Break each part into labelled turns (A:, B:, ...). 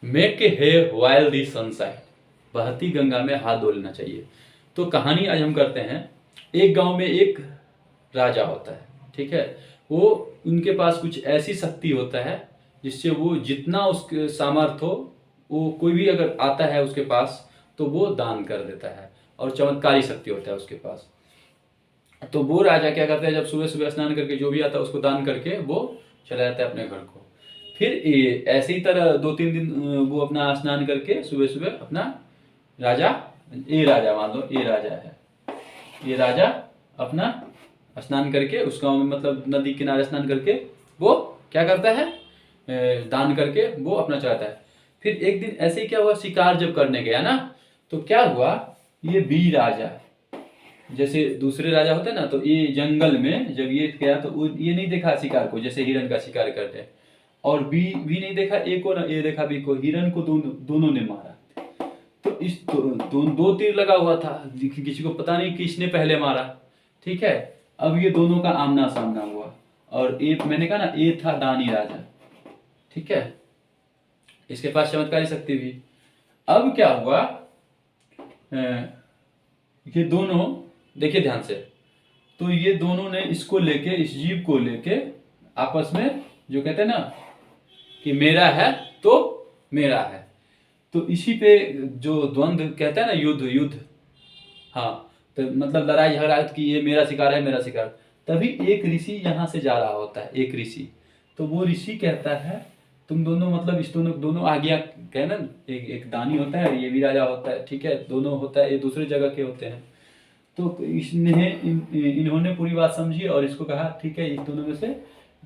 A: Make के हे while the sunshine, बहती गंगा में हाथ धो लेना चाहिए। तो कहानी आज हम करते हैं। एक गांव में एक राजा होता है, ठीक है। वो उनके पास कुछ ऐसी शक्ति होता है जिससे वो जितना उसके सामर्थ्य हो, वो कोई भी अगर आता है उसके पास तो वो दान कर देता है, और चमत्कारी शक्ति होता है उसके पास। तो वो राजा क्या करता है, जब सुबह सुबह स्नान करके जो भी आता है उसको दान करके वो चला जाता है अपने घर को। फिर ऐसे ही तरह 2-3 दिन वो अपना स्नान करके सुबह सुबह अपना राजा, ये राजा मान लो, ये राजा है, ये राजा अपना स्नान करके उस गाँव में, मतलब नदी किनारे स्नान करके वो क्या करता है, दान करके वो अपना चलाता है। फिर एक दिन ऐसे ही क्या हुआ, शिकार जब करने गया ना, तो क्या हुआ, ये बी राजा, जैसे दूसरे राजा होते हैं ना, तो ये जंगल में जब ये गया तो ये नहीं देखा शिकार को, जैसे हिरन का शिकार करते हैं, और बी भी नहीं देखा ए को ना, ये देखा बी को, हिरन को दोनों ने मारा। तो इस दो तीर लगा हुआ था, किसी को पता नहीं किसने पहले मारा, ठीक है। अब ये दोनों का आमना सामना हुआ, और ये मैंने कहा ना, ये था दानी राजा, ठीक है, इसके पास चमत्कारी शक्ति भी। अब क्या हुआ, ये दोनों, देखिए ध्यान से, तो ये दोनों ने इसको लेके, इस जीव को लेके आपस में जो कहते हैं ना कि मेरा है तो मेरा है, तो इसी पे जो द्वंद्व कहते हैं ना, युद्ध युद्ध, हाँ, तो मतलब लड़ाई झगड़ा कि ये मेरा शिकार है, मेरा शिकार। तभी एक ऋषि यहाँ से जा रहा होता है, एक ऋषि, तो वो ऋषि कहता है तुम दोनों, मतलब इस दोनों दोनों आज्ञा, कहे ना, एक दानी होता है, ये भी राजा होता है, ठीक है, दोनों होता है, ये दूसरे जगह के होते हैं। तो इन्होंने पूरी बात समझी और इसको कहा ठीक है, इस दोनों में से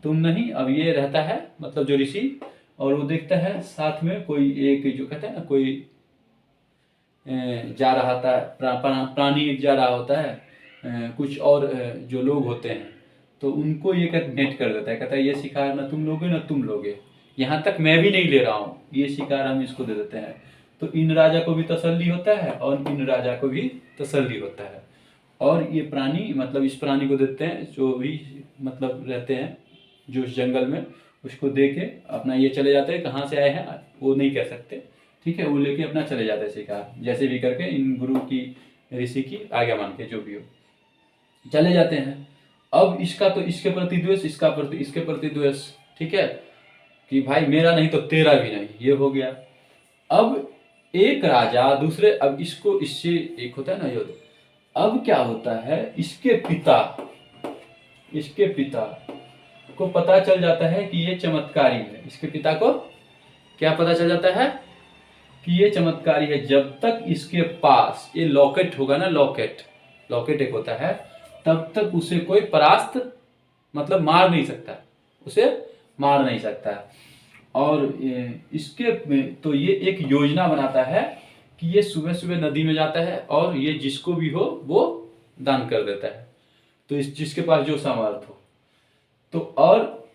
A: तुम नहीं, अब ये रहता है, मतलब जो ऋषि, और वो देखता है साथ में कोई एक, जो कहते हैं ना, कोई जा रहा था, प्राणी एक जा रहा होता है, कुछ और जो लोग होते हैं, तो उनको ये नेट कर देता है, कहता है ये शिकार ना तुम लोगे ना तुम लोगे, यहाँ तक मैं भी नहीं ले रहा हूँ, ये शिकार हम इसको दे देते हैं। तो इन राजा को भी तसल्ली होता है और इन राजा को भी तसल्ली होता है, और ये प्राणी, मतलब इस प्राणी को देते हैं, जो भी मतलब रहते हैं जो इस जंगल में, उसको दे के अपना ये चले जाते हैं, कहाँ से आए हैं वो नहीं कह सकते, ठीक है, वो लेके अपना चले जाते हैं शिकार, जैसे भी करके इन गुरु की, ऋषि की आज्ञा मान के, जो भी हो चले जाते हैं। अब इसका तो इसके प्रति द्वेष, इसका प्रति इसके प्रति द्वेष, ठीक है, कि भाई मेरा नहीं तो तेरा भी नहीं, ये हो गया। अब एक राजा दूसरे, अब इसको इससे एक होता है ना युद्ध, अब क्या होता है, इसके पिता को पता चल जाता है कि ये चमत्कारी है, इसके पिता को क्या पता चल जाता है कि ये चमत्कारी है। जब तक इसके पास ये लॉकेट होगा ना, लॉकेट एक होता है, तब तक उसे कोई परास्त, मतलब मार नहीं सकता, उसे मार नहीं सकता। और इसके तो ये एक योजना बनाता है कि ये सुबह सुबह नदी में जाता है और ये जिसको भी हो वो दान कर देता है, तो इस जिसके पास जो सामर्थ्य हो। तो और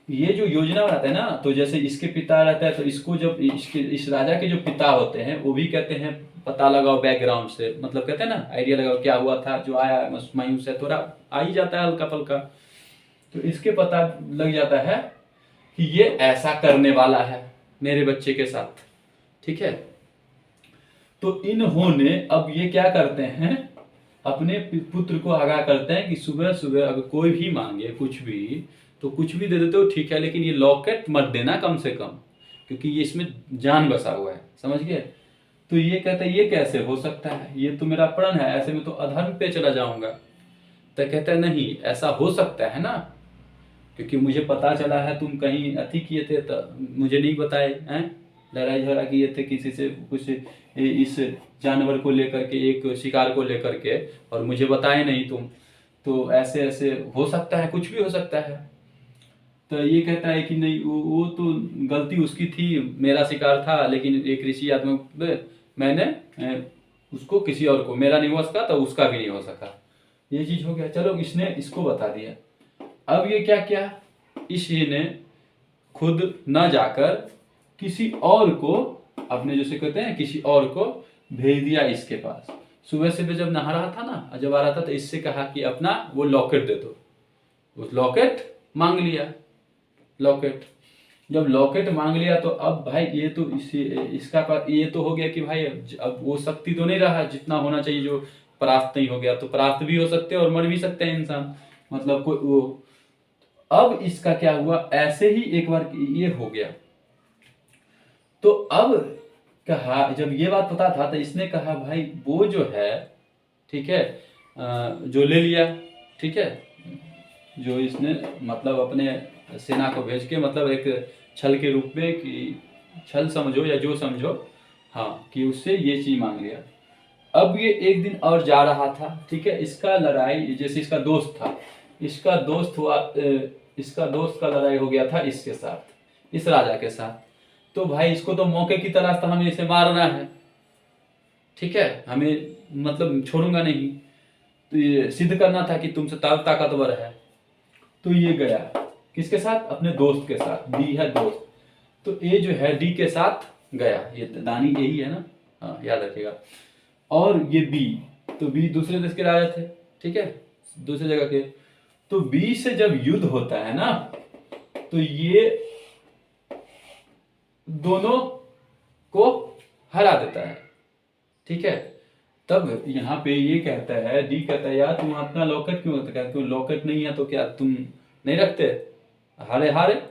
A: ये जो योजना बनाता है ना, तो जैसे इसके पिता रहता है, तो इसको जब इस राजा के जो पिता होते हैं वो भी कहते हैं पता लगाओ बैकग्राउंड से, मतलब कहते हैं ना आइडिया लगाओ क्या हुआ था, जो आया मायूस है, थोड़ा आ ही जाता है हल्का फल्का। तो इसके पता लग जाता है कि ये ऐसा करने वाला है मेरे बच्चे के साथ, ठीक है। तो इन्होंने अब ये क्या करते हैं, अपने पुत्र को आगाह करते हैं कि सुबह सुबह अगर कोई भी मांगे कुछ भी, तो कुछ भी दे देते हो ठीक है, लेकिन ये लॉकेट मत देना कम से कम, क्योंकि ये इसमें जान बसा हुआ है, समझ गए। तो ये कहता है ये कैसे हो सकता है, ये तो मेरा प्रण है, ऐसे में तो अधर्म पे चला जाऊंगा। तो कहता है नहीं, ऐसा हो सकता है ना, क्योंकि मुझे पता चला है तुम कहीं अति किए थे, तो मुझे नहीं बताए हैं, लड़ाई झगड़ा किए थे किसी से, कुछ इस जानवर को लेकर के, एक शिकार को लेकर के, और मुझे बताए नहीं तुम, तो ऐसे ऐसे हो सकता है, कुछ भी हो सकता है। तो ये कहता है कि नहीं, वो तो गलती उसकी थी, मेरा शिकार था, लेकिन एक ऋषि आत्मा मैंने उसको किसी और को, मेरा नहीं हो सका तो उसका भी नहीं हो सका, ये चीज हो गया। चलो इसने इसको बता दिया। अब ये क्या किया, इसने खुद न जाकर किसी और को, अपने जैसे कहते हैं किसी और को भेज दिया इसके पास। सुबह सुबह जब नहा रहा था ना, जब आ रहा था, तो इससे कहा कि अपना वो लॉकेट दे दो, उस लॉकेट मांग लिया, लॉकेट। जब लॉकेट मांग लिया तो अब भाई ये तो इसका ये तो हो गया कि भाई अब वो शक्ति तो नहीं रहा जितना होना चाहिए, जो परास्त नहीं हो गया, तो परास्त भी हो सकते हैं और मर भी सकते हैं इंसान, मतलब कोई वो। अब इसका क्या हुआ, ऐसे ही एक बार ये हो गया, तो अब कहा, जब ये बात पता था तो इसने कहा भाई वो जो है, ठीक है, जो ले लिया, ठीक है, जो इसने मतलब अपने सेना को भेज के, मतलब एक छल के रूप में, कि छल समझो या जो समझो, हाँ, कि उससे ये चीज मांग लिया। अब ये एक दिन और जा रहा था, ठीक है, इसका लड़ाई, जैसे इसका दोस्त था, इसका दोस्त हुआ, इसका दोस्त का लड़ाई हो गया था इसके साथ, इस राजा के साथ। तो भाई इसको तो मौके की तलाश था, हमें इसे मारना है, ठीक है, हमें मतलब छोड़ूंगा नहीं, तो ये सिद्ध करना था कि तुमसे ताकतवर है। तो ये गया किसके साथ, अपने दोस्त के साथ, डी है दोस्त, तो ए जो है डी के साथ गया, ये दानी यही है ना, हाँ याद रखिएगा। और ये बी, तो बी दूसरे देश के राजा थे, ठीक है, दूसरे जगह के। तो बी से जब युद्ध होता है ना, तो ये दोनों को हरा देता है, ठीक है। तब यहाँ पे ये कहता है, डी कहता है यार तुम अपना लॉकेट क्यों, कहता है लॉकेट नहीं है तो क्या तुम नहीं रखते, हारे हारे,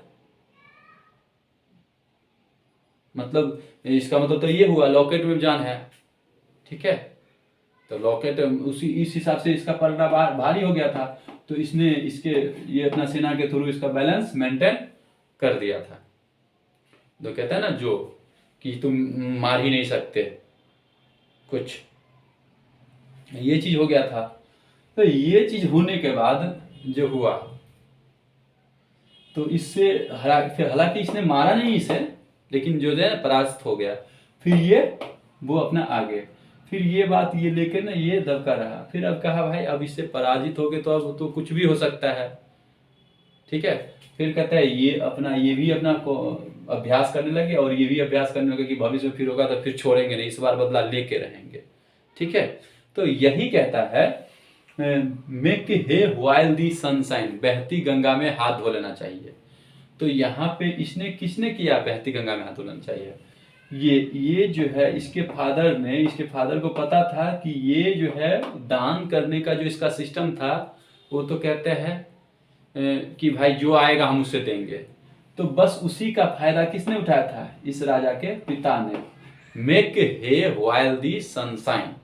A: मतलब इसका मतलब तो ये हुआ लॉकेट में जान है, ठीक है। तो लॉकेट उसी इस हिसाब से इसका पलड़ा भारी हो गया था, तो इसने इसके ये अपना सेना के थ्रू इसका बैलेंस मेंटेन कर दिया था। तो कहता है ना जो कि तुम मार ही नहीं सकते कुछ, ये चीज हो गया था। तो ये चीज होने के बाद जो हुआ, तो इससे फिर हालांकि इसने मारा नहीं इसे, लेकिन जो है परास्त हो गया। फिर ये वो अपना आगे, फिर ये बात ये लेकर ना ये दबका रहा। फिर अब कहा भाई अब इससे पराजित हो गए तो अब तो कुछ भी हो सकता है, ठीक है। फिर कहता है ये भी अपना को अभ्यास करने लगे, और ये भी अभ्यास करने लगे कि भविष्य में फिर होगा तो फिर छोड़ेंगे नहीं, इस बार बदला लेके रहेंगे, ठीक है। तो यही कहता है मेक हे व्हाइल दी सनशाइन, बहती गंगा में हाथ धो लेना चाहिए। तो यहाँ पे इसने किसने किया, बहती गंगा में हाथ धो लेना चाहिए, ये जो है इसके फादर को पता था कि ये जो है दान करने का जो इसका सिस्टम था, वो तो कहते हैं कि भाई जो आएगा हम उससे देंगे। तो बस उसी का फायदा किसने उठाया था, इस राजा के पिता ने। मेक हे व्हाइल दी सनशाइन,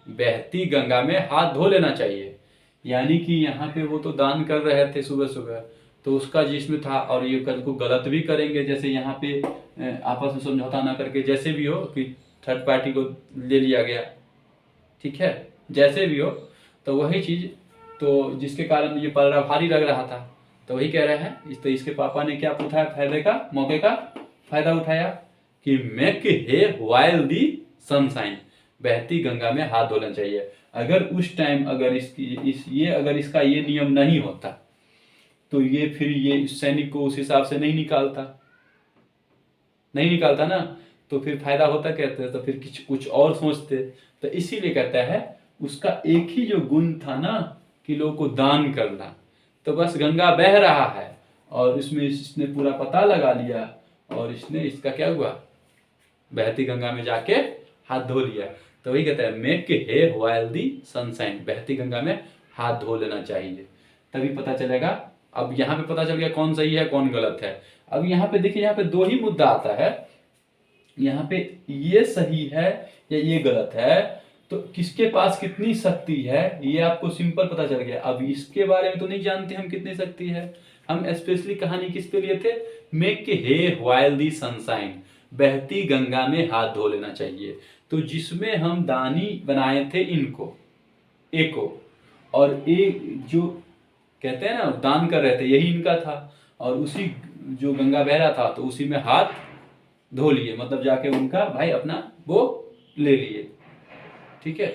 A: बहती गंगा में हाथ धो लेना चाहिए, यानी कि यहाँ पे वो तो दान कर रहे थे सुबह सुबह, तो उसका जिसमें था, और ये कल को गलत भी करेंगे, जैसे यहाँ पे आपस में समझौता ना करके जैसे भी हो कि थर्ड पार्टी को ले लिया गया, ठीक है, जैसे भी हो, तो वही चीज, तो जिसके कारण ये पलड़ा भारी लग रहा था। तो वही कह रहे हैं, तो इसके पापा ने क्या उठाया, फायदे का, मौके का फायदा उठाया कि मेक हे व्हाइल दी सनशाइन, बहती गंगा में हाथ धोना चाहिए। अगर उस टाइम अगर अगर इसका ये नियम नहीं होता, तो ये फिर ये सैनिक को उस हिसाब से नहीं निकालता ना, तो फिर फायदा होता कहते, तो फिर कुछ और सोचते। तो इसीलिए कहता है उसका एक ही जो गुण था ना कि लोगों को दान करना, तो बस गंगा बह रहा है और इसमें इसने पूरा पता लगा लिया, और इसने इसका क्या हुआ, बहती गंगा में जाके हाथ धो लिया। तो वही कहता है मेक हे व्हाइल दी सनशाइन, बहती गंगा में हाथ धो लेना चाहिए, तभी पता चलेगा। अब यहाँ पे पता चल गया कौन सही है कौन गलत है। अब यहाँ पे देखिए, यहाँ पे दो ही मुद्दा आता है, यहाँ पे ये सही है या ये गलत है, तो किसके पास कितनी शक्ति है ये आपको सिंपल पता चल गया। अब इसके बारे में तो नहीं जानते हम कितनी शक्ति है, हम स्पेशली कहानी किस पे लिए थे, मेक हे व्हाइल दी सनशाइन, बहती गंगा में हाथ धो लेना चाहिए। तो जिसमें हम दानी बनाए थे इनको, एको, और एक जो कहते हैं ना दान कर रहे थे, यही इनका था, और उसी जो गंगा बह रहा था तो उसी में हाथ धो लिए, मतलब जाके उनका भाई अपना वो ले लिए, ठीक है।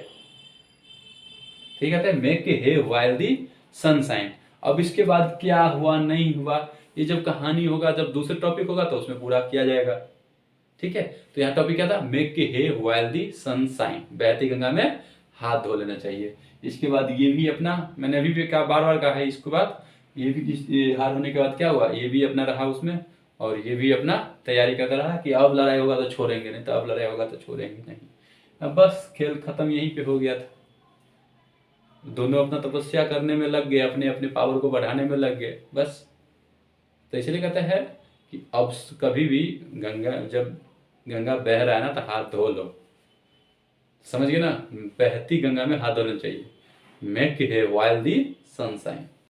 A: ठीक है, मेक हे व्हाइल दी सनशाइन। अब इसके बाद क्या हुआ नहीं हुआ, ये जब कहानी होगा, जब दूसरे टॉपिक होगा तो उसमें पूरा किया जाएगा, ठीक है। तो यहाँ टॉपिक क्या था, मेक हे व्हाइल दी सनशाइन, बहती गंगा में हाथ धो लेना चाहिए। इसके बाद ये भी अपना, मैंने अभी भी कहा, बार बार कहा है, इसके बाद ये भी हार होने के बाद क्या हुआ, ये भी अपना रहा उसमें, और ये भी अपना तैयारी करता रहा कि अब लड़ाई होगा तो छोड़ेंगे नहीं, तो अब लड़ाई होगा तो छोड़ेंगे नहीं। अब बस खेल खत्म यहीं पे हो गया था। दोनों अपना तपस्या करने में लग गए, अपने अपने पावर को बढ़ाने में लग गए बस। तो इसलिए कहते हैं कि अब कभी भी गंगा, जब गंगा बह रहा है ना, तो हाथ धो लो। समझ गए ना, बहती गंगा में हाथ धोना चाहिए। मेक है वाइल दी सनशाइन।